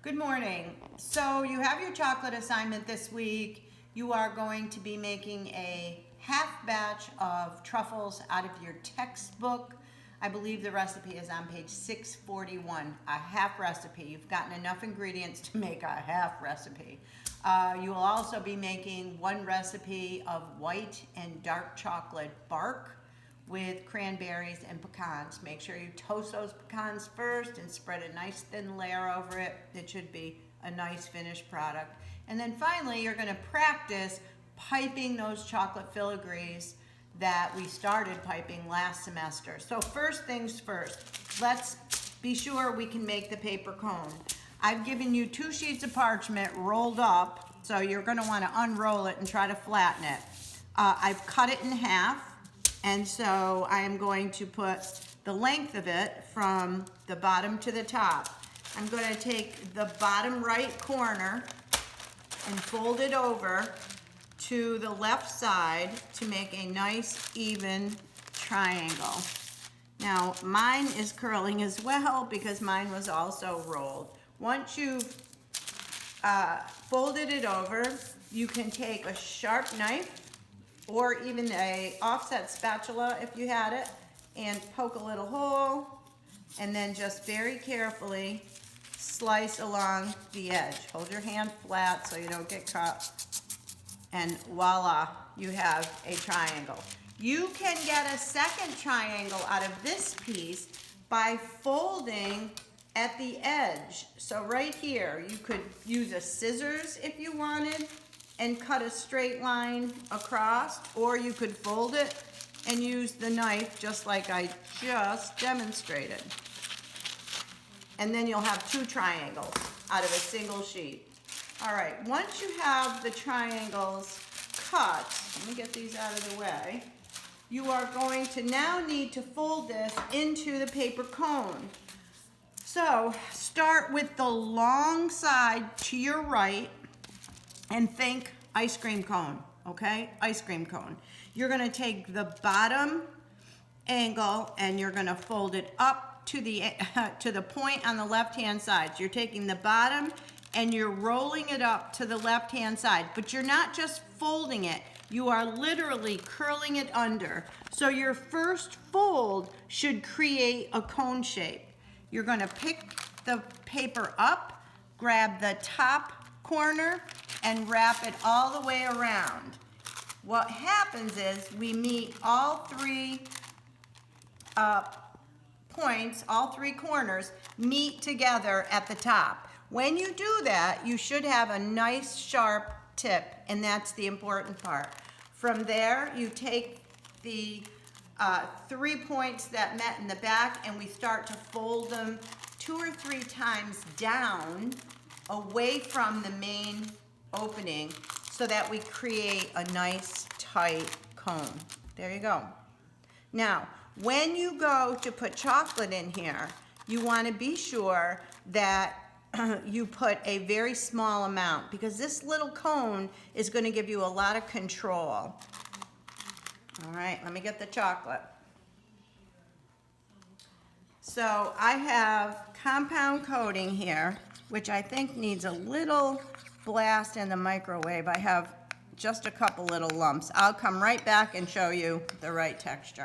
Good morning. So you have your chocolate assignment this week. You are going to be making a half batch of truffles out of your textbook. I believe the recipe is on page 641, a half recipe. You've gotten enough ingredients to make a half recipe. You will also be making one recipe of white and dark chocolate bark with cranberries and pecans. Make sure you toast those pecans first and spread a nice thin layer over it. It should be a nice finished product. And then finally, you're gonna practice piping those chocolate filigrees that we started piping last semester. So first things first, let's be sure we can make the paper cone. I've given you 2 sheets of parchment rolled up, so you're gonna wanna unroll it and try to flatten it. I've cut it in half. And so I am going to put the length of it from the bottom to the top. I'm going to take the bottom right corner and fold it over to the left side to make a nice even triangle. Now mine is curling as well because mine was also rolled. Once you've folded it over, you can take a sharp knife or even a offset spatula if you had it, and poke a little hole, and then just very carefully slice along the edge. Hold your hand flat so you don't get caught, and voila, you have a triangle. You can get a second triangle out of this piece by folding at the edge. So right here, you could use a scissors if you wanted, and cut a straight line across, or you could fold it and use the knife just like I just demonstrated. And then you'll have 2 triangles out of a single sheet. All right, once you have the triangles cut, let me get these out of the way, you are going to now need to fold this into the paper cone. So start with the long side to your right, and think ice cream cone, okay? Ice cream cone. You're gonna take the bottom angle and you're gonna fold it up to the point on the left-hand side. So you're taking the bottom and you're rolling it up to the left-hand side, but you're not just folding it, you are literally curling it under. So your first fold should create a cone shape. You're gonna pick the paper up, grab the top corner, and wrap it all the way around. What happens is we meet all 3 points, all 3 corners meet together at the top. When you do that, you should have a nice sharp tip, and that's the important part. From there, you take the 3 points that met in the back, and we start to fold them 2 or 3 times down away from the main opening so that we create a nice tight cone. There you go. Now, when you go to put chocolate in here, you want to be sure that you put a very small amount, because this little cone is going to give you a lot of control. All right, let me get the chocolate. So I have compound coating here, which I think needs a little blast in the microwave. I have just a couple little lumps. I'll come right back and show you the right texture.